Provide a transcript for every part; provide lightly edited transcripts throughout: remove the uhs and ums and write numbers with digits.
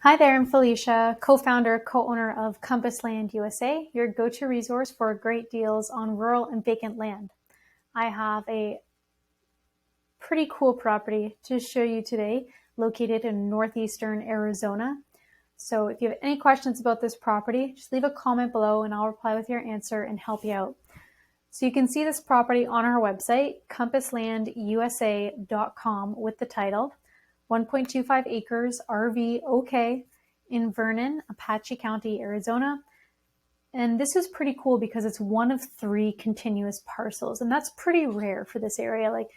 Hi there, I'm Felicia, co-founder, co-owner of Compass Land USA, your go-to resource for great deals on rural and vacant land. I have a pretty cool property to show you today, located in northeastern Arizona. So if you have any questions about this property, just leave a comment below and I'll reply with your answer and help you out. So you can see this property on our website, compasslandusa.com, with the title 1.25 acres RV OK in Vernon, Apache County, Arizona. And this is pretty cool because it's one of 3 continuous parcels, and that's pretty rare for this area. Like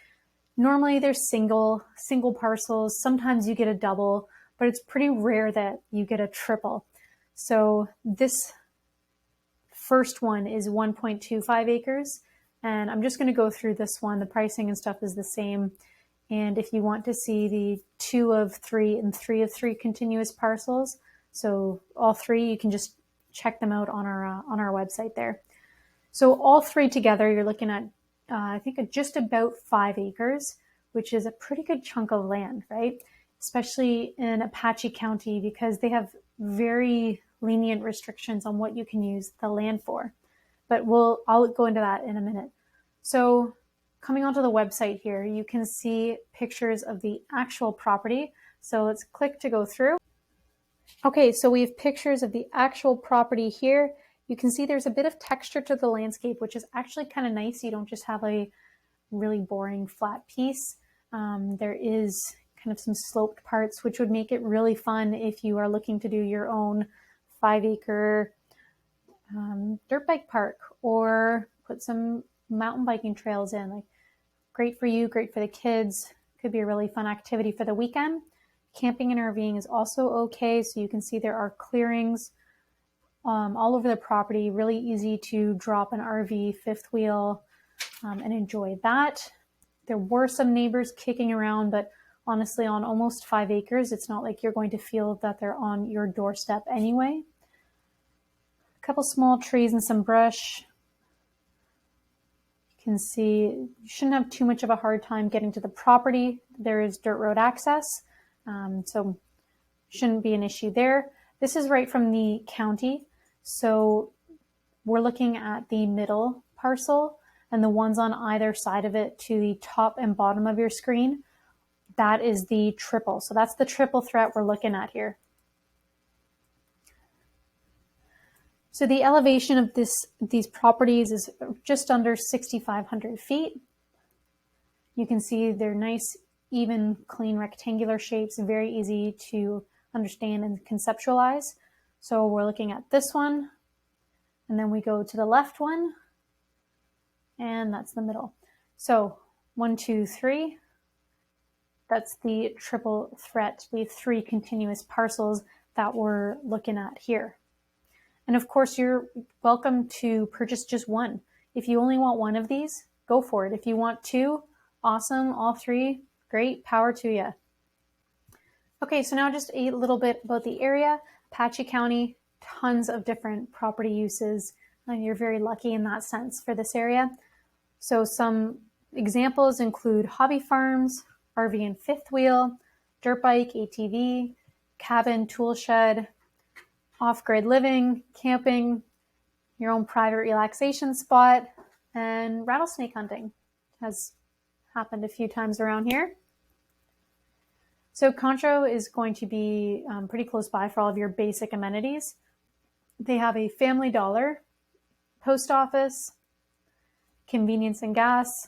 normally there's single parcels, sometimes you get a double, but it's pretty rare that you get a triple. So this first one is 1.25 acres, and I'm just going to go through this one. The pricing and stuff is the same. And if you want to see the 2 of 3 and 3 of 3 continuous parcels, so all 3, you can just check them out on our website there. So all 3 together, you're looking at, I think, just about 5 acres, which is a pretty good chunk of land, right? Especially in Apache County, because they have very lenient restrictions on what you can use the land for. But I'll go into that in a minute. So coming onto the website here, you can see pictures of the actual property. So let's click to go through. Okay, so we have pictures of the actual property here. You can see there's a bit of texture to the landscape, which is actually kind of nice. You don't just have a really boring flat piece. There is kind of some sloped parts, which would make it really fun if you are looking to do your own 5-acre dirt bike park or put some mountain biking trails in. Like, great for you, great for the kids. Could be a really fun activity for the weekend. Camping and RVing is also okay. So you can see there are clearings all over the property. Really easy to drop an RV fifth wheel and enjoy that. There were some neighbors kicking around, but honestly, on almost 5 acres, it's not like you're going to feel that they're on your doorstep anyway. A couple small trees and some brush. You can see you shouldn't have too much of a hard time getting to the property. There is dirt road access, so shouldn't be an issue there. This is right from the county, so we're looking at the middle parcel, and the ones on either side of it to the top and bottom of your screen, that is the triple. So that's the triple threat we're looking at here. So the elevation of these properties is just under 6,500 feet. You can see they're nice, even, clean, rectangular shapes, very easy to understand and conceptualize. So we're looking at this one, and then we go to the left one, and that's the middle. So 1, 2, 3, that's the triple threat, the 3 continuous parcels that we're looking at here. And of course, you're welcome to purchase just one. If you only want one of these, go for it. If you want 2, awesome. All 3, great, power to you. Okay, so now just a little bit about the area. Apache County, tons of different property uses, and you're very lucky in that sense for this area. So some examples include hobby farms, RV and fifth wheel, dirt bike, ATV, cabin, tool shed, off-grid living, camping, your own private relaxation spot, and rattlesnake hunting has happened a few times around here. So Concho is going to be pretty close by for all of your basic amenities. They have a Family Dollar, post office, convenience and gas.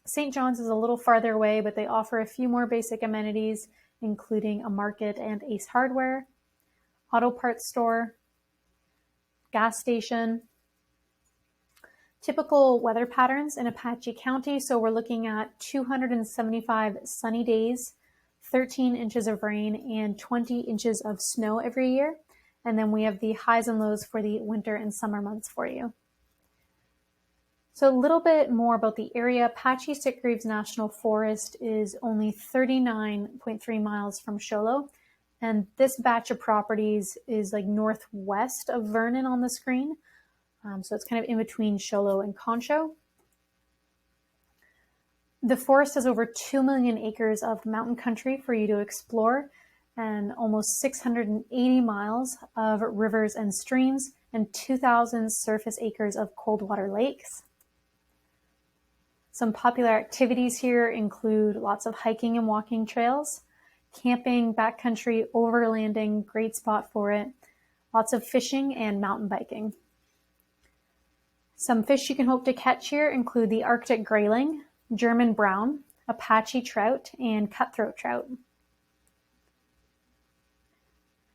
St. John's is a little farther away, but they offer a few more basic amenities, including a market and Ace Hardware, auto parts store, gas station. Typical weather patterns in Apache County. So we're looking at 275 sunny days, 13 inches of rain, and 20 inches of snow every year. And then we have the highs and lows for the winter and summer months for you. So a little bit more about the area. Apache Sitgreaves National Forest is only 39.3 miles from Show Low. And this batch of properties is like northwest of Vernon on the screen. So it's kind of in between Show Low and Concho. The forest has over 2 million acres of mountain country for you to explore. and almost 680 miles of rivers and streams, and 2,000 surface acres of cold water lakes. Some popular activities here include lots of hiking and walking trails, camping, backcountry, overlanding, great spot for it, lots of fishing and mountain biking. Some fish you can hope to catch here include the Arctic grayling, German brown, Apache trout, and cutthroat trout.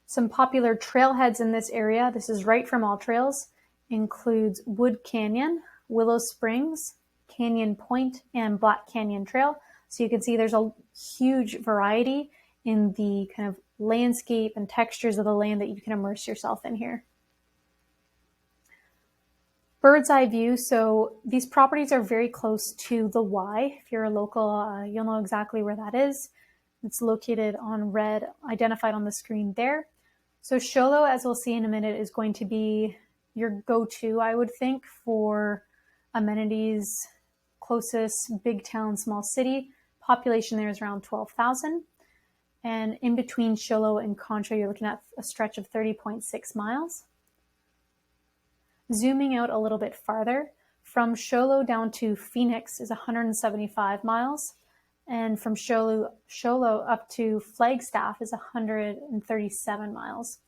Some popular trailheads in this area, this is right from All Trails, includes Wood Canyon, Willow Springs, Canyon Point, and Black Canyon Trail. So you can see there's a huge variety in the kind of landscape and textures of the land that you can immerse yourself in here. Bird's eye view, so these properties are very close to the Y. If you're a local, you'll know exactly where that is. It's located on red, identified on the screen there. So Show Low, as we'll see in a minute, is going to be your go-to, I would think, for amenities, closest big town, small city. Population there is around 12,000. And in between Show Low and Contra, you're looking at a stretch of 30.6 miles. Zooming out a little bit farther, from Show Low down to Phoenix is 175 miles. And from Show Low up to Flagstaff is 137 miles.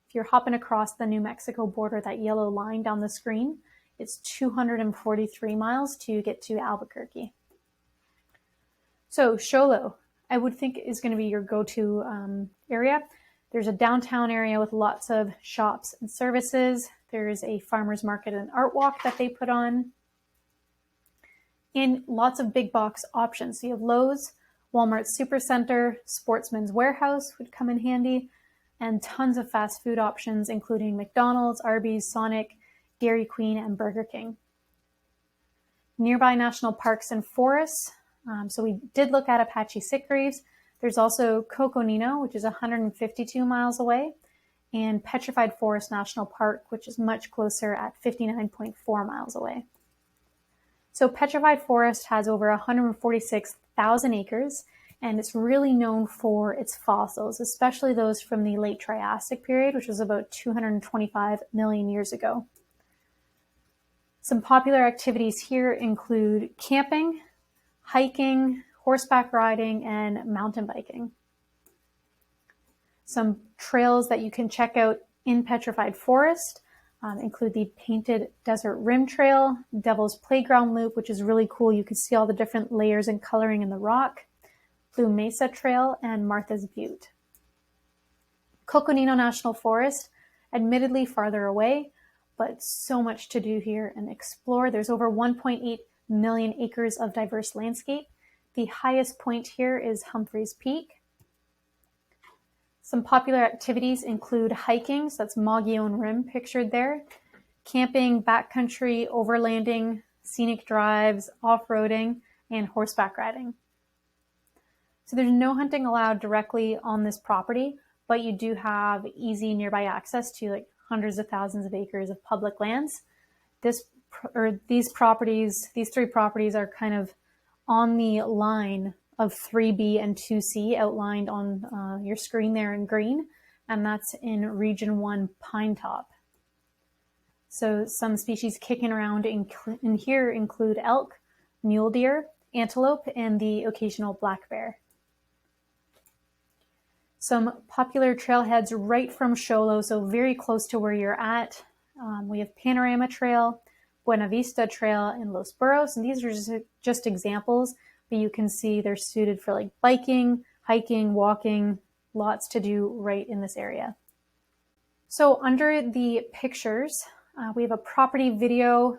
If you're hopping across the New Mexico border, that yellow line down the screen, it's 243 miles to get to Albuquerque. So Show Low, I would think, is going to be your go-to area. There's a downtown area with lots of shops and services. There's a farmer's market and art walk that they put on. And lots of big box options. So you have Lowe's, Walmart Supercenter, Sportsman's Warehouse would come in handy, and tons of fast food options, including McDonald's, Arby's, Sonic, Dairy Queen, and Burger King. Nearby national parks and forests. So we did look at Apache Sitgreaves. There's also Coconino, which is 152 miles away, and Petrified Forest National Park, which is much closer at 59.4 miles away. So Petrified Forest has over 146,000 acres, and it's really known for its fossils, especially those from the late Triassic period, which was about 225 million years ago. Some popular activities here include camping, hiking, horseback riding, and mountain biking. Some trails that you can check out in Petrified Forest include the Painted Desert Rim Trail, Devil's Playground Loop, which is really cool. You can see all the different layers and coloring in the rock, Blue Mesa Trail, and Martha's Butte. Coconino National Forest, admittedly farther away, but so much to do here and explore. There's over 1.8 million acres of diverse landscape. The highest point here is Humphreys Peak. Some popular activities include hiking, so that's Mogollon Rim pictured there, camping, backcountry, overlanding, scenic drives, off-roading, and horseback riding. So there's no hunting allowed directly on this property, but you do have easy nearby access to like hundreds of thousands of acres of public lands. These three properties are kind of on the line of 3B and 2C outlined on your screen there in green, and that's in Region 1 Pine Top. So some species kicking around in here include elk, mule deer, antelope, and the occasional black bear. Some popular trailheads right from Show Low, so very close to where you're at. We have Panorama Trail, Buena Vista Trail, and Los Burros, and these are just examples, but you can see they're suited for like biking, hiking, walking, lots to do right in this area. So under the pictures, we have a property video,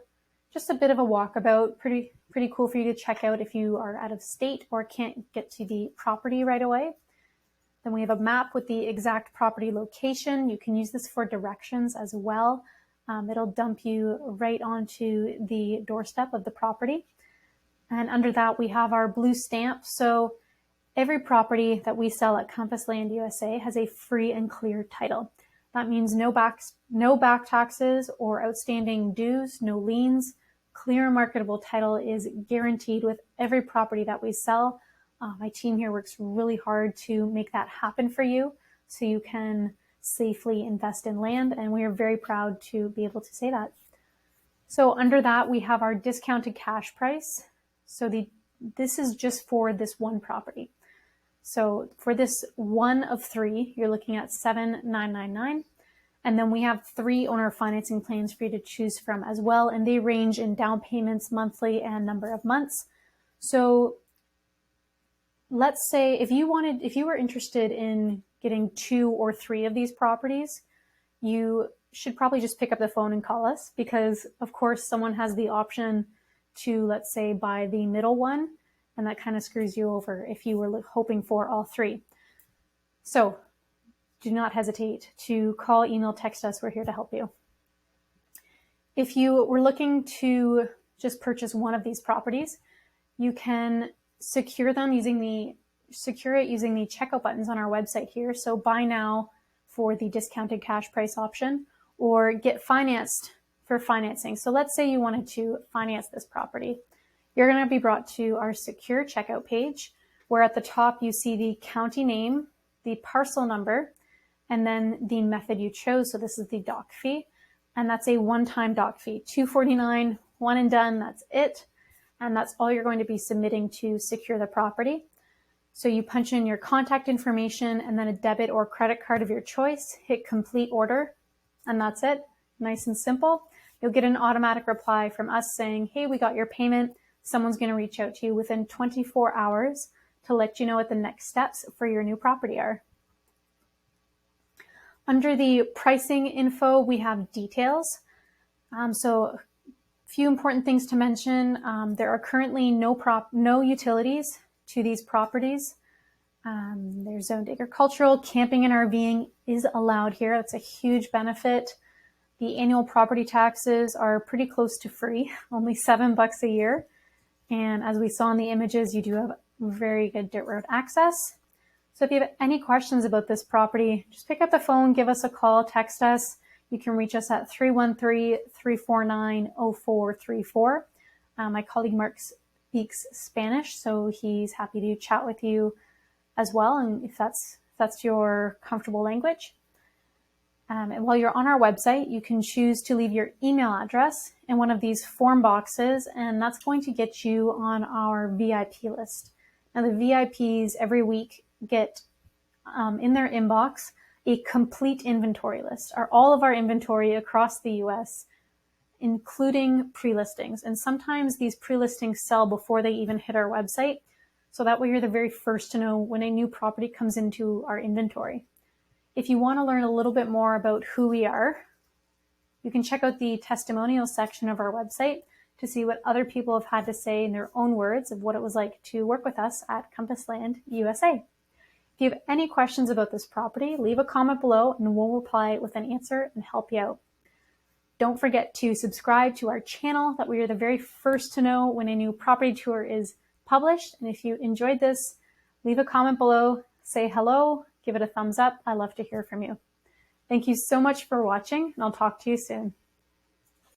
just a bit of a walkabout, pretty cool for you to check out if you are out of state or can't get to the property right away. Then we have a map with the exact property location. You can use this for directions as well. It'll dump you right onto the doorstep of the property. And under that, we have our blue stamp. So every property that we sell at Compass Land USA has a free and clear title. That means no back taxes or outstanding dues, no liens. Clear and marketable title is guaranteed with every property that we sell. My team here works really hard to make that happen for you. so you can safely invest in land, and we are very proud to be able to say that. So under that, we have our discounted cash price. So this is just for this one property. So for this one of three, you're looking at $7,999. And then we have 3 owner financing plans for you to choose from as well. And they range in down payments, monthly, and number of months. So let's say if you were interested in getting 2 or 3 of these properties, you should probably just pick up the phone and call us, because of course someone has the option to, let's say, buy the middle one, and that kind of screws you over if you were hoping for all 3. So do not hesitate to call, email, text us. We're here to help you. If you were looking to just purchase one of these properties, you can secure it using the checkout buttons on our website here. So buy now for the discounted cash price option, or get financed for financing. So let's say you wanted to finance this property. You're going to be brought to our secure checkout page, where at the top you see the county name, the parcel number, and then the method you chose. So this is the doc fee, and that's a one-time doc fee, $249, one and done, that's it. And that's all you're going to be submitting to secure the property. So you punch in your contact information and then a debit or credit card of your choice, hit complete order, and that's it. Nice and simple. You'll get an automatic reply from us saying, hey, we got your payment. Someone's going to reach out to you within 24 hours to let you know what the next steps for your new property are. Under the pricing info, we have details. So a few important things to mention. There are currently no utilities to these properties. They're zoned agricultural. Camping and RVing is allowed here. That's a huge benefit. The annual property taxes are pretty close to free, only $7 a year. And as we saw in the images, you do have very good dirt road access. So if you have any questions about this property, just pick up the phone, give us a call, text us. You can reach us at 313-349-0434. My colleague Mark speaks Spanish, so he's happy to chat with you as well, and if that's your comfortable language. And while you're on our website, you can choose to leave your email address in one of these form boxes, and that's going to get you on our VIP list. Now, the VIPs every week get in their inbox a complete inventory list, all of our inventory across the US, including pre-listings. And sometimes these pre-listings sell before they even hit our website. So that way you're the very first to know when a new property comes into our inventory. If you want to learn a little bit more about who we are, you can check out the testimonial section of our website to see what other people have had to say in their own words of what it was like to work with us at Compass Land USA. If you have any questions about this property, leave a comment below and we'll reply with an answer and help you out. Don't forget to subscribe to our channel, that we are the very first to know when a new property tour is published. And if you enjoyed this, leave a comment below, say hello, give it a thumbs up. I love to hear from you. Thank you so much for watching, and I'll talk to you soon.